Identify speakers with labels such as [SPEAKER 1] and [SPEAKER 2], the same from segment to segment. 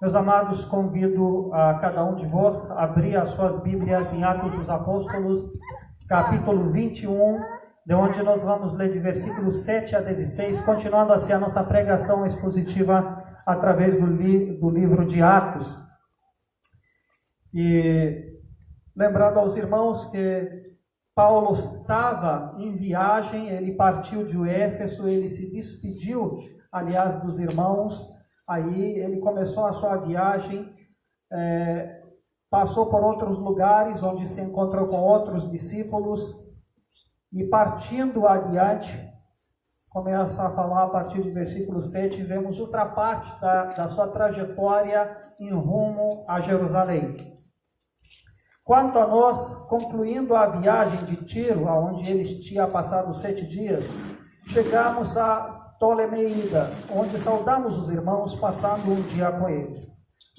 [SPEAKER 1] Meus amados, convido a cada um de vós a abrir as suas Bíblias em Atos dos Apóstolos, capítulo 21, de onde nós vamos ler de versículos 7 a 16, continuando assim a nossa pregação expositiva através do livro de Atos. E lembrando aos irmãos que Paulo estava em viagem, ele partiu de Éfeso, ele se despediu, aliás, dos irmãos. Aí ele começou a sua viagem, passou por outros lugares onde se encontrou com outros discípulos e partindo adiante, começa a falar a partir do versículo 7, vemos outra parte da sua trajetória em rumo a Jerusalém. Quanto a nós, concluindo a viagem de Tiro, onde eles tinham passado 7 dias, chegamos a Ptolemaida, onde saudamos os irmãos, passando um dia com eles.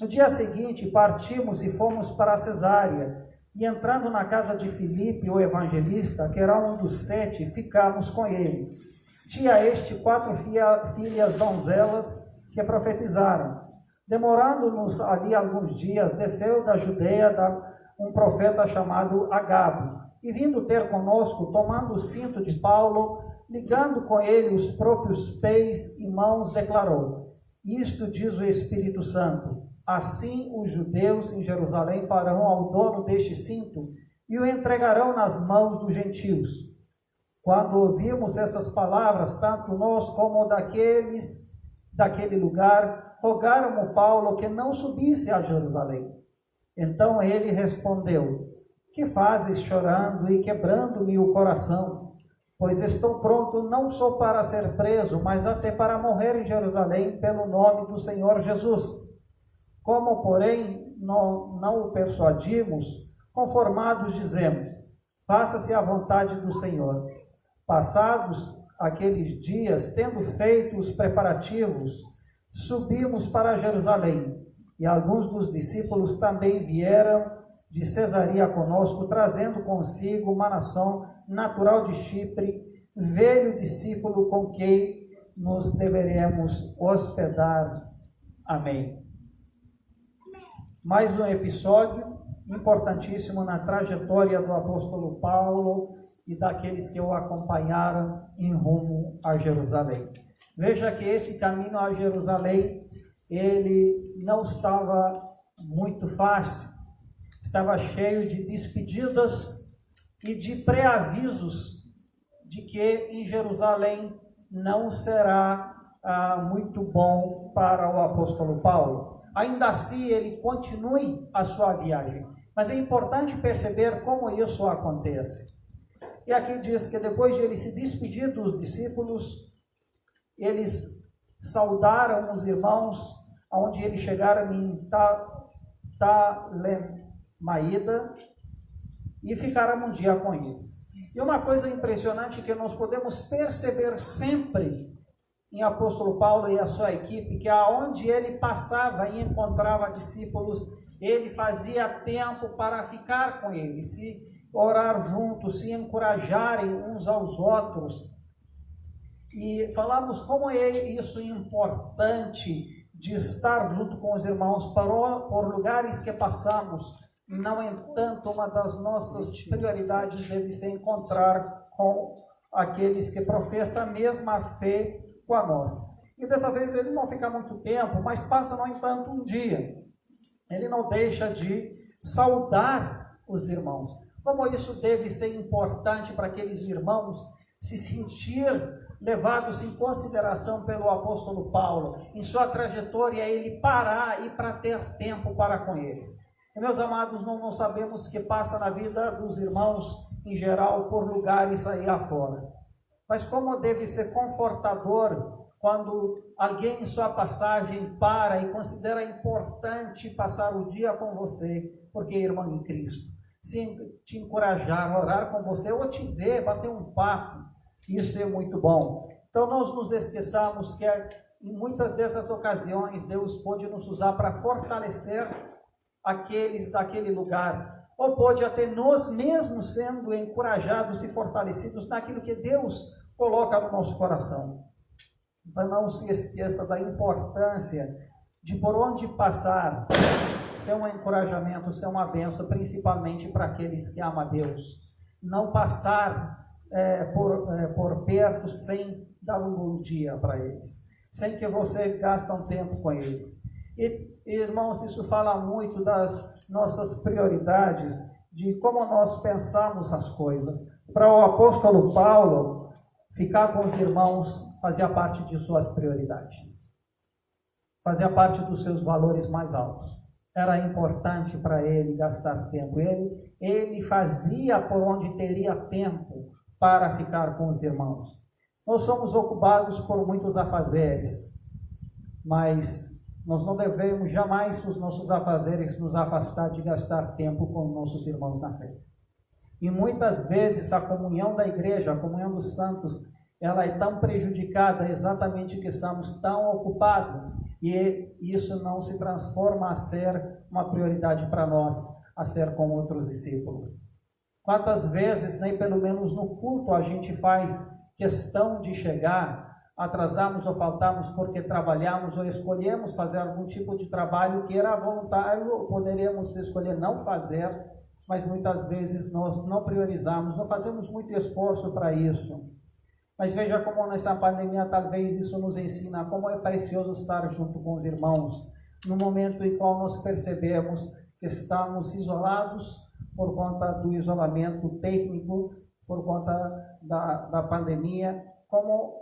[SPEAKER 1] No dia seguinte, partimos e fomos para Cesária, e entrando na casa de Filipe, o evangelista, que era um dos 7, ficamos com ele. Tinha este 4 filhas donzelas que profetizaram. Demorando-nos ali alguns dias, desceu da Judeia um profeta chamado Agabo, e vindo ter conosco, tomando o cinto de Paulo, ligando com ele os próprios pés e mãos, declarou: isto diz o Espírito Santo, assim os judeus em Jerusalém farão ao dono deste cinto e o entregarão nas mãos dos gentios. Quando ouvimos essas palavras, tanto nós como daquele lugar, rogaram Paulo que não subisse a Jerusalém. Então ele respondeu: que fazes chorando e quebrando-me o coração? Pois estou pronto não só para ser preso, mas até para morrer em Jerusalém pelo nome do Senhor Jesus. Como, porém, não o persuadimos, conformados dizemos: faça-se a vontade do Senhor. Passados aqueles dias, tendo feito os preparativos, subimos para Jerusalém, e alguns dos discípulos também vieram de Cesaria conosco, trazendo consigo Manassão, natural de Chipre, velho discípulo com quem nos deveremos hospedar. Amém. Mais um episódio importantíssimo na trajetória do apóstolo Paulo e daqueles que o acompanharam em rumo a Jerusalém. Veja que esse caminho a Jerusalém, ele não estava muito fácil. Estava cheio de despedidas e de pré-avisos de que em Jerusalém não será muito bom para o apóstolo Paulo. Ainda assim, ele continue a sua viagem. Mas é importante perceber como isso acontece. E aqui diz que depois de ele se despedir dos discípulos, eles saudaram os irmãos, onde eles chegaram em Ptolemaida, e ficaram um dia com eles. E uma coisa impressionante que nós podemos perceber sempre em apóstolo Paulo e a sua equipe, que aonde ele passava e encontrava discípulos, ele fazia tempo para ficar com eles, se orar juntos, se encorajarem uns aos outros. E falamos como é isso importante de estar junto com os irmãos por lugares que passamos. No entanto, uma das nossas prioridades deve ser encontrar com aqueles que professam a mesma fé com a nossa. E dessa vez ele não fica muito tempo, mas passa, no entanto, um dia. Ele não deixa de saudar os irmãos. Como isso deve ser importante para aqueles irmãos se sentir levados em consideração pelo apóstolo Paulo, em sua trajetória, ele parar e para ter tempo para com eles. E, meus amados, não sabemos o que passa na vida dos irmãos, em geral, por lugares aí afora. Mas como deve ser confortador quando alguém em sua passagem para e considera importante passar o dia com você, porque é irmão em Cristo, se te encorajar, orar com você, ou te ver, bater um papo, isso é muito bom. Então, nós nos esqueçamos que em muitas dessas ocasiões, Deus pode nos usar para fortalecer aqueles daquele lugar, ou pode até nós mesmos sendo encorajados e fortalecidos naquilo que Deus coloca no nosso coração. Então, não se esqueça da importância de por onde passar, ser um encorajamento, ser uma bênção, principalmente para aqueles que amam a Deus. Não passar por perto sem dar um bom dia para eles, sem que você gaste um tempo com eles. E, irmãos, isso fala muito das nossas prioridades, de como nós pensamos as coisas. Para o apóstolo Paulo, ficar com os irmãos fazia parte de suas prioridades, fazia parte dos seus valores mais altos. Era importante para ele gastar tempo. Ele fazia por onde teria tempo para ficar com os irmãos. Nós somos ocupados por muitos afazeres, mas nós não devemos jamais os nossos afazeres nos afastar de gastar tempo com nossos irmãos na fé. E muitas vezes a comunhão da igreja, a comunhão dos santos, ela é tão prejudicada exatamente que estamos tão ocupados, e isso não se transforma a ser uma prioridade para nós, a ser com outros discípulos. Quantas vezes, nem pelo menos no culto, a gente faz questão de chegar, atrasamos ou faltamos porque trabalhamos ou escolhemos fazer algum tipo de trabalho que era voluntário, ou poderíamos escolher não fazer, mas muitas vezes nós não priorizamos, não fazemos muito esforço para isso. Mas veja como nessa pandemia talvez isso nos ensina como é precioso estar junto com os irmãos, no momento em qual nós percebemos que estamos isolados por conta do isolamento técnico, por conta da pandemia, como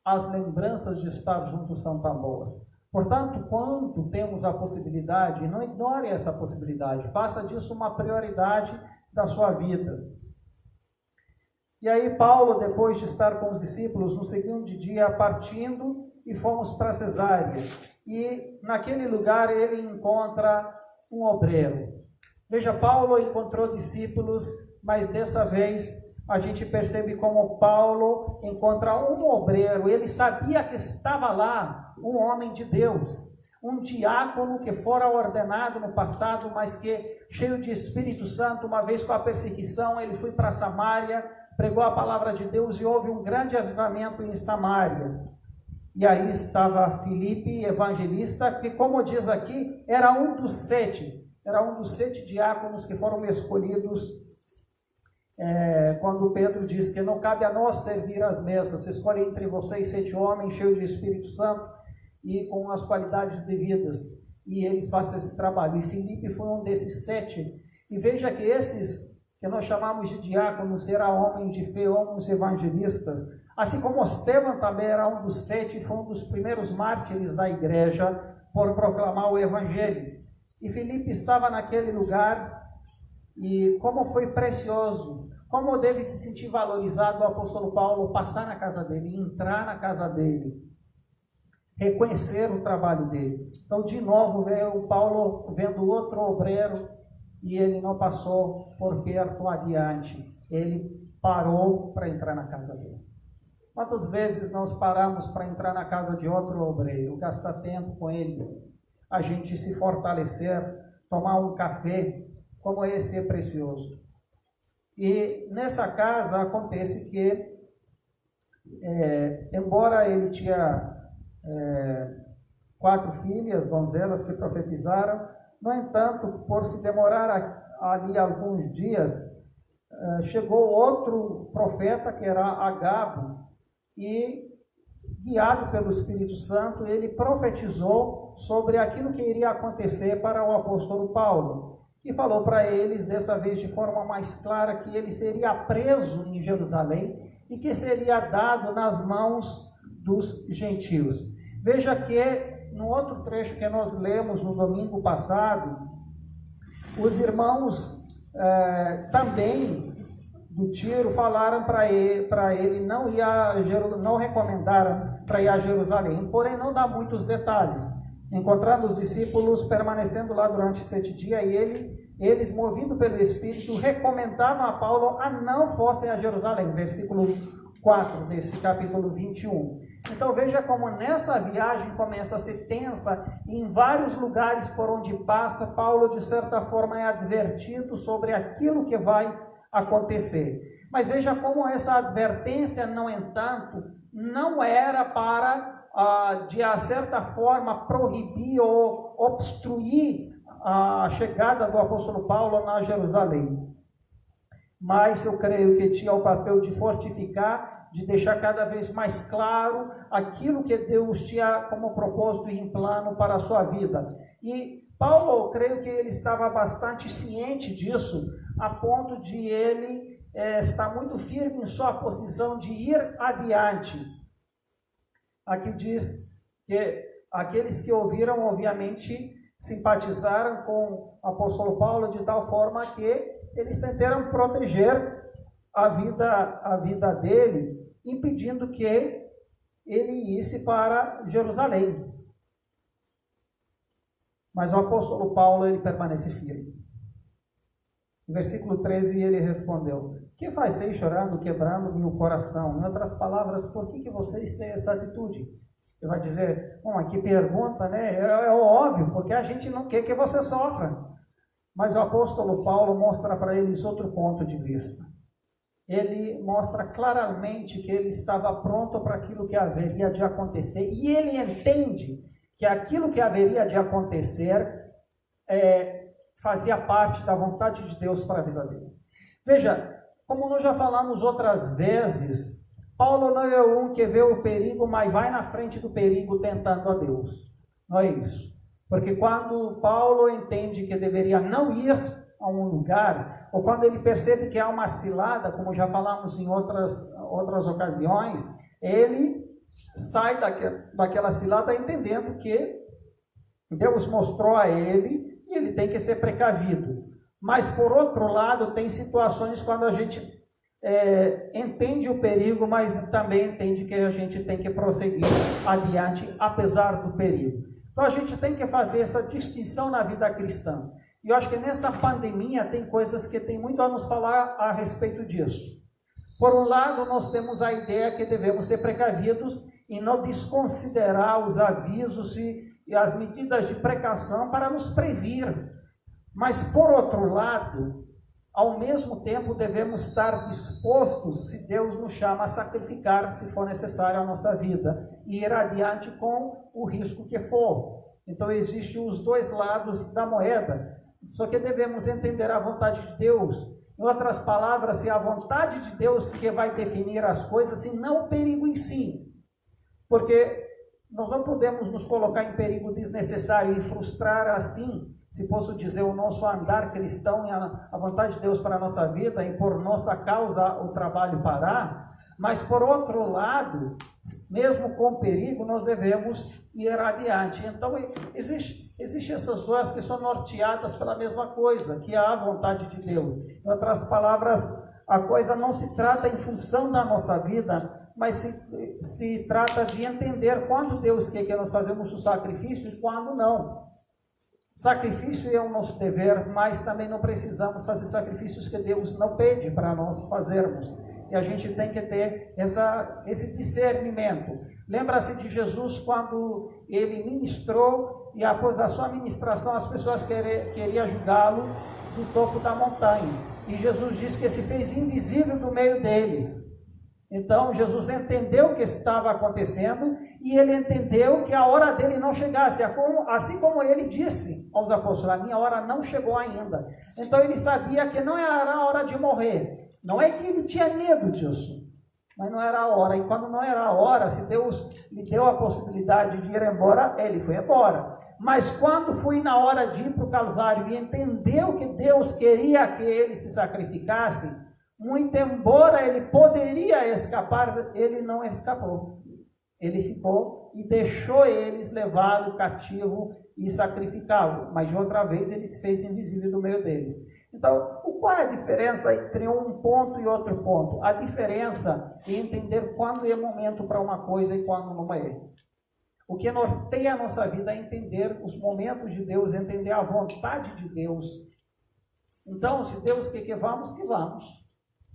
[SPEAKER 1] as lembranças de estar juntos são tão boas. Portanto, quando temos a possibilidade, não ignore essa possibilidade, faça disso uma prioridade da sua vida. E aí Paulo, depois de estar com os discípulos, no segundo dia partindo, e fomos para Cesareia. E naquele lugar ele encontra um obreiro. Veja, Paulo encontrou discípulos, mas dessa vez a gente percebe como Paulo encontra um obreiro. Ele sabia que estava lá um homem de Deus, um diácono que fora ordenado no passado, mas que, cheio de Espírito Santo, uma vez com a perseguição, ele foi para Samaria, pregou a palavra de Deus e houve um grande avivamento em Samaria. E aí estava Filipe, evangelista, que, como diz aqui, era um dos sete diáconos que foram escolhidos quando Pedro diz que não cabe a nós servir as mesas, se escolhe entre vocês 7 homens cheios de Espírito Santo e com as qualidades devidas, e eles fazem esse trabalho. E Filipe foi um desses 7, e veja que esses que nós chamamos de diáconos eram homens de fé, homens evangelistas, assim como Estevão também era um dos 7, foi um dos primeiros mártires da igreja por proclamar o evangelho. E Filipe estava naquele lugar, e como foi precioso, como deve se sentir valorizado o apóstolo Paulo passar na casa dele, entrar na casa dele, reconhecer o trabalho dele. Então, de novo, veio o Paulo vendo outro obreiro, e ele não passou por perto adiante, ele parou para entrar na casa dele. Quantas vezes nós paramos para entrar na casa de outro obreiro, gastar tempo com ele, a gente se fortalecer, tomar um café, como esse é precioso. E nessa casa acontece que, embora ele tinha 4 filhas, donzelas que profetizaram, no entanto, por se demorar ali alguns dias, chegou outro profeta, que era Agabo, e guiado pelo Espírito Santo, ele profetizou sobre aquilo que iria acontecer para o apóstolo Paulo. E falou para eles, dessa vez de forma mais clara, que ele seria preso em Jerusalém e que seria dado nas mãos dos gentios. Veja que, no outro trecho que nós lemos no domingo passado, os irmãos também do Tiro falaram para ele não recomendaram para ir a Jerusalém, porém não dá muitos detalhes. Encontrando os discípulos permanecendo lá durante 7 dias, e eles, movidos pelo Espírito, recomendavam a Paulo a não fossem a Jerusalém, versículo 4 desse capítulo 21. Então veja como nessa viagem começa a ser tensa, e em vários lugares por onde passa, Paulo de certa forma é advertido sobre aquilo que vai acontecer. Mas veja como essa advertência, no entanto, não era para de certa forma, proibir ou obstruir a chegada do apóstolo Paulo na Jerusalém. Mas eu creio que tinha o papel de fortificar, de deixar cada vez mais claro aquilo que Deus tinha como propósito e em plano para a sua vida. E Paulo, eu creio que ele estava bastante ciente disso, a ponto de ele estar muito firme em sua posição de ir adiante. Aqui diz que aqueles que ouviram, obviamente, simpatizaram com o apóstolo Paulo de tal forma que eles tentaram proteger a vida dele, impedindo que ele isse para Jerusalém. Mas o apóstolo Paulo, ele permanece firme. No versículo 13, ele respondeu: que fazeis chorando, quebrando-me o coração? Em outras palavras, por que vocês têm essa atitude? Ele vai dizer: bom, aqui pergunta, né? É óbvio, porque a gente não quer que você sofra. Mas o apóstolo Paulo mostra para eles outro ponto de vista. Ele mostra claramente que ele estava pronto para aquilo que haveria de acontecer. E ele entende que aquilo que haveria de acontecer fazia parte da vontade de Deus para a vida dele. Veja, como nós já falamos outras vezes, Paulo não é um que vê o perigo, mas vai na frente do perigo tentando a Deus. Não é isso. Porque quando Paulo entende que deveria não ir a um lugar, ou quando ele percebe que há uma cilada, como já falamos em outras ocasiões, ele sai daquela cilada entendendo que Deus mostrou a ele e ele tem que ser precavido. Mas, por outro lado, tem situações quando a gente entende o perigo, mas também entende que a gente tem que prosseguir adiante, apesar do perigo. Então, a gente tem que fazer essa distinção na vida cristã. E eu acho que nessa pandemia tem coisas que tem muito a nos falar a respeito disso. Por um lado, nós temos a ideia que devemos ser precavidos e não desconsiderar os avisos e as medidas de precaução para nos previr. Mas, por outro lado, ao mesmo tempo devemos estar dispostos, se Deus nos chama a sacrificar, se for necessário, a nossa vida, e ir adiante com o risco que for. Então, existem os dois lados da moeda, só que devemos entender a vontade de Deus. Em outras palavras, se a vontade de Deus que vai definir as coisas, e não o perigo em si. Porque nós não podemos nos colocar em perigo desnecessário e frustrar assim, se posso dizer, o nosso andar cristão e a vontade de Deus para a nossa vida e por nossa causa o trabalho parar. Mas por outro lado, mesmo com perigo, nós devemos ir adiante. Então existem essas duas que são norteadas pela mesma coisa, que é a vontade de Deus. Em outras palavras, a coisa não se trata em função da nossa vida, mas se trata de entender quando Deus quer que nós fazemos o sacrifício e quando não. Sacrifício é o nosso dever, mas também não precisamos fazer sacrifícios que Deus não pede para nós fazermos. E a gente tem que ter esse discernimento. Lembra-se de Jesus quando ele ministrou e após a sua ministração as pessoas queriam julgá-lo do topo da montanha. E Jesus disse que se fez invisível no meio deles. Então Jesus entendeu o que estava acontecendo e ele entendeu que a hora dele não chegasse, assim como ele disse aos apóstolos: a minha hora não chegou ainda. Então ele sabia que não era a hora de morrer. Não é que ele tinha medo disso, mas não era a hora. E quando não era a hora, se Deus lhe deu a possibilidade de ir embora, ele foi embora. Mas quando foi na hora de ir para o Calvário e entendeu que Deus queria que ele se sacrificasse, muito embora ele poderia escapar, ele não escapou. Ele ficou e deixou eles levá-lo cativo e sacrificá-lo. Mas de outra vez ele se fez invisível no meio deles. Então, qual é a diferença entre um ponto e outro ponto? A diferença é entender quando é momento para uma coisa e quando não é. O que norteia a nossa vida é entender os momentos de Deus, entender a vontade de Deus. Então, se Deus quer que vamos, que vamos.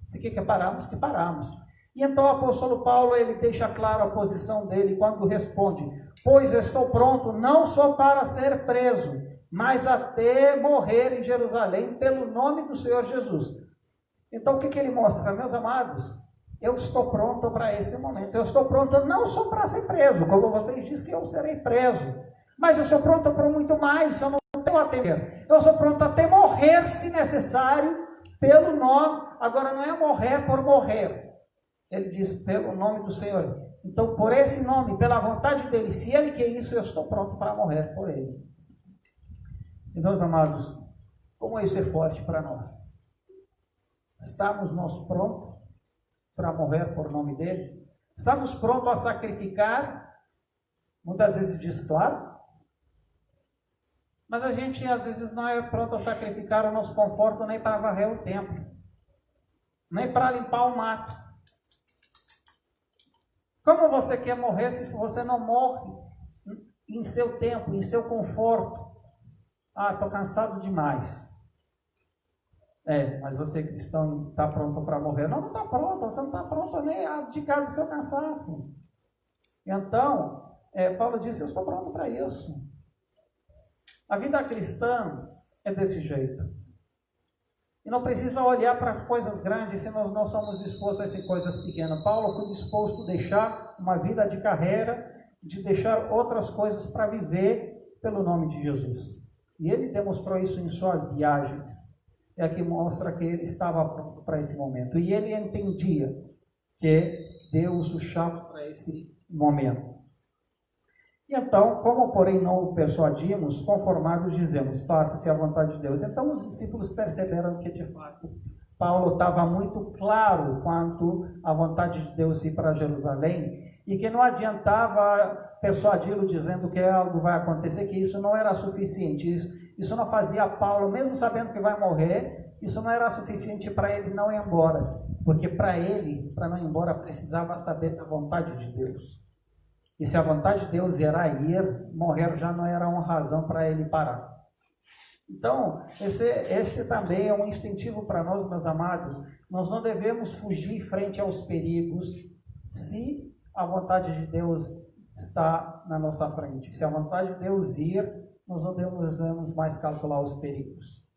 [SPEAKER 1] Se quer que paramos, que paramos. E então o apóstolo Paulo, ele deixa claro a posição dele quando responde: pois estou pronto não só para ser preso, mas até morrer em Jerusalém pelo nome do Senhor Jesus. Então o que ele mostra, meus amados? eu estou pronto para esse momento. Eu estou pronto não só para ser preso, como vocês dizem que eu serei preso, mas eu sou pronto para muito mais, eu não tenho a temer. Eu sou pronto até morrer, se necessário, pelo nome. Agora não é morrer por morrer. Ele diz, pelo nome do Senhor. Então, por esse nome, pela vontade dele, se ele quer isso, eu estou pronto para morrer por ele. E meus amados, como isso é forte para nós? Estamos nós prontos para morrer por nome dele? Estamos prontos a sacrificar? Muitas vezes diz, claro. Mas a gente, às vezes, não é pronto a sacrificar o nosso conforto nem para varrer o templo, nem para limpar o mato. Como você quer morrer se você não morre em seu tempo, em seu conforto? Ah, estou cansado demais. Mas você cristão está pronto para morrer? Não está pronto, você não está pronto nem a abdicar do seu cansaço. Então, Paulo disse, eu estou pronto para isso. A vida cristã é desse jeito. E não precisa olhar para coisas grandes se nós não somos dispostos a essas coisas pequenas. Paulo foi disposto a deixar uma vida de carreira, de deixar outras coisas para viver pelo nome de Jesus. E ele demonstrou isso em suas viagens. É que mostra que ele estava pronto para esse momento. E ele entendia que Deus o chama para esse momento. E então, como porém não o persuadimos, conformados dizemos, faça-se a vontade de Deus. Então os discípulos perceberam que de fato Paulo estava muito claro quanto à vontade de Deus ir para Jerusalém e que não adiantava persuadi-lo dizendo que algo vai acontecer, que isso não era suficiente. Isso não fazia Paulo, mesmo sabendo que vai morrer, isso não era suficiente para ele não ir embora. Porque para ele, para não ir embora, precisava saber da vontade de Deus. E se a vontade de Deus era ir, morrer já não era uma razão para ele parar. Então, esse também é um incentivo para nós, meus amados. Nós não devemos fugir frente aos perigos se a vontade de Deus está na nossa frente. Se a vontade de Deus ir, nós não devemos mais calcular os perigos.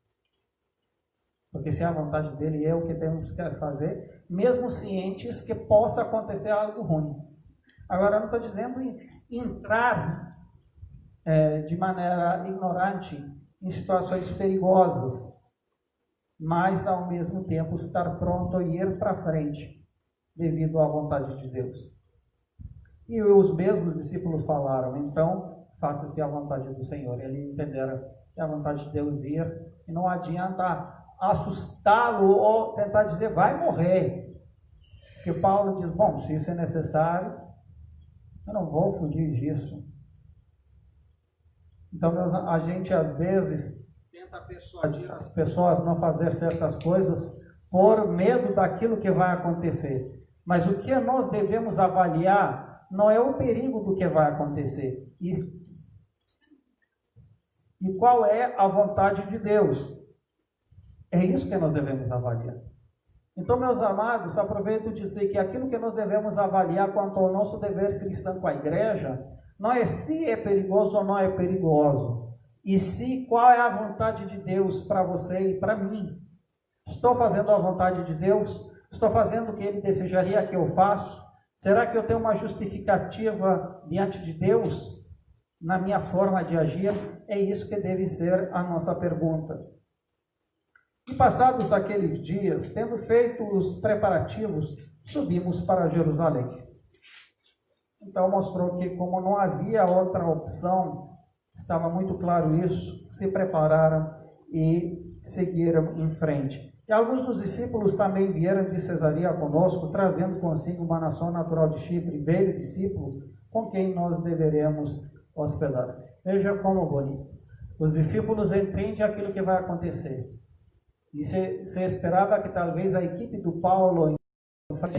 [SPEAKER 1] Porque se a vontade dele é o que temos que fazer, mesmo cientes que possa acontecer algo ruim. Agora, eu não estou dizendo entrar de maneira ignorante em situações perigosas, mas, ao mesmo tempo, estar pronto a ir para frente, devido à vontade de Deus. E os mesmos discípulos falaram, então, faça-se a vontade do Senhor. Eles entenderam que a vontade de Deus ir, e não adianta assustá-lo ou tentar dizer, vai morrer. Porque Paulo diz, bom, se isso é necessário, eu não vou fugir disso. Então, a gente às vezes tenta persuadir as pessoas a não fazer certas coisas por medo daquilo que vai acontecer. Mas o que nós devemos avaliar não é o perigo do que vai acontecer. E qual é a vontade de Deus? É isso que nós devemos avaliar. Então, meus amados, aproveito de dizer que aquilo que nós devemos avaliar quanto ao nosso dever cristão com a igreja, não é se é perigoso ou não é perigoso, e se qual é a vontade de Deus para você e para mim. Estou fazendo a vontade de Deus? Estou fazendo o que Ele desejaria que eu faça? Será que eu tenho uma justificativa diante de Deus na minha forma de agir? É isso que deve ser a nossa pergunta. E passados aqueles dias, tendo feito os preparativos, subimos para Jerusalém. Então mostrou que, como não havia outra opção, estava muito claro isso, se prepararam e seguiram em frente. E alguns dos discípulos também vieram de Cesareia conosco, trazendo consigo uma nação natural de Chipre, velho discípulo, com quem nós deveremos hospedar. Veja como bonito. Os discípulos entendem aquilo que vai acontecer. E se esperava que talvez a equipe do Paulo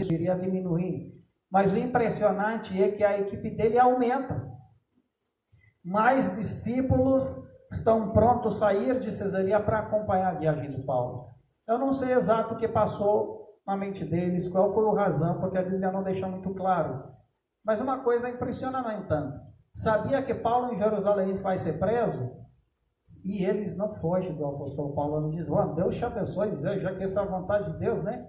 [SPEAKER 1] iria diminuir. Mas o impressionante é que a equipe dele aumenta. Mais discípulos estão prontos a sair de Cesareia para acompanhar a viagem do Paulo. Eu não sei exato o que passou na mente deles, qual foi a razão, porque a Bíblia não deixa muito claro. Mas uma coisa impressiona, no entanto. Sabia que Paulo em Jerusalém vai ser preso? E eles não fogem do apóstolo Paulo, não dizem, Deus te abençoe, já que essa é a vontade de Deus, né?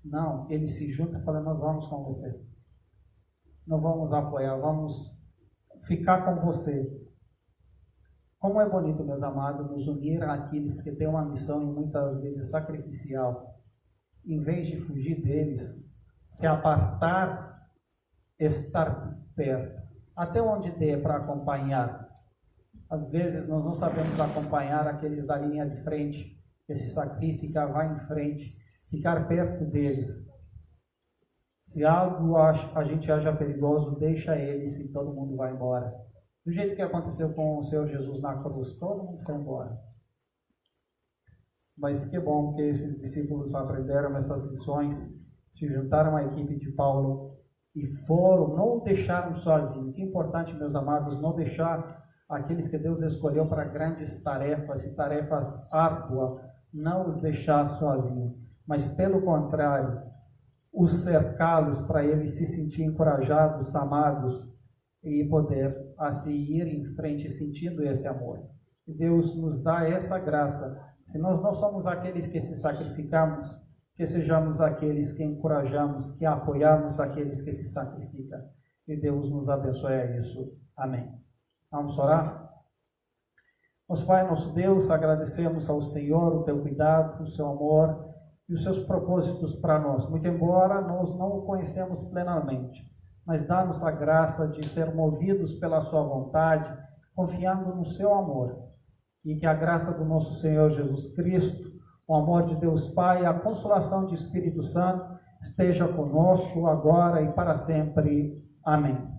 [SPEAKER 1] Não, eles se juntam e falam, nós vamos com você. Nós vamos apoiar, vamos ficar com você. Como é bonito, meus amados, nos unir àqueles que têm uma missão e muitas vezes sacrificial. Em vez de fugir deles, se apartar, estar perto. Até onde der para acompanhar. Às vezes nós não sabemos acompanhar aqueles da linha de frente, que se sacrifica, vai em frente, ficar perto deles. Se algo a gente acha perigoso, deixa eles e todo mundo vai embora. Do jeito que aconteceu com o Senhor Jesus na cruz, todo mundo foi embora. Mas que bom que esses discípulos aprenderam essas lições, se juntaram à equipe de Paulo e foram, não o deixaram sozinho. Que importante, meus amados, não deixar aqueles que Deus escolheu para grandes tarefas e tarefas árduas, não os deixar sozinhos, mas pelo contrário, os cercá-los para eles se sentirem encorajados, amados e poder assim ir em frente sentindo esse amor. Deus nos dá essa graça. Se nós não somos aqueles que se sacrificamos, que sejamos aqueles que encorajamos, que apoiamos aqueles que se sacrificam. E Deus nos abençoe a isso. Amém. Vamos orar? Nosso Pai, nosso Deus, agradecemos ao Senhor o teu cuidado, o seu amor e os seus propósitos para nós. Muito embora nós não o conhecemos plenamente, mas dá-nos a graça de ser movidos pela sua vontade, confiando no seu amor. E que a graça do nosso Senhor Jesus Cristo, o amor de Deus Pai e a consolação do Espírito Santo esteja conosco agora e para sempre. Amém.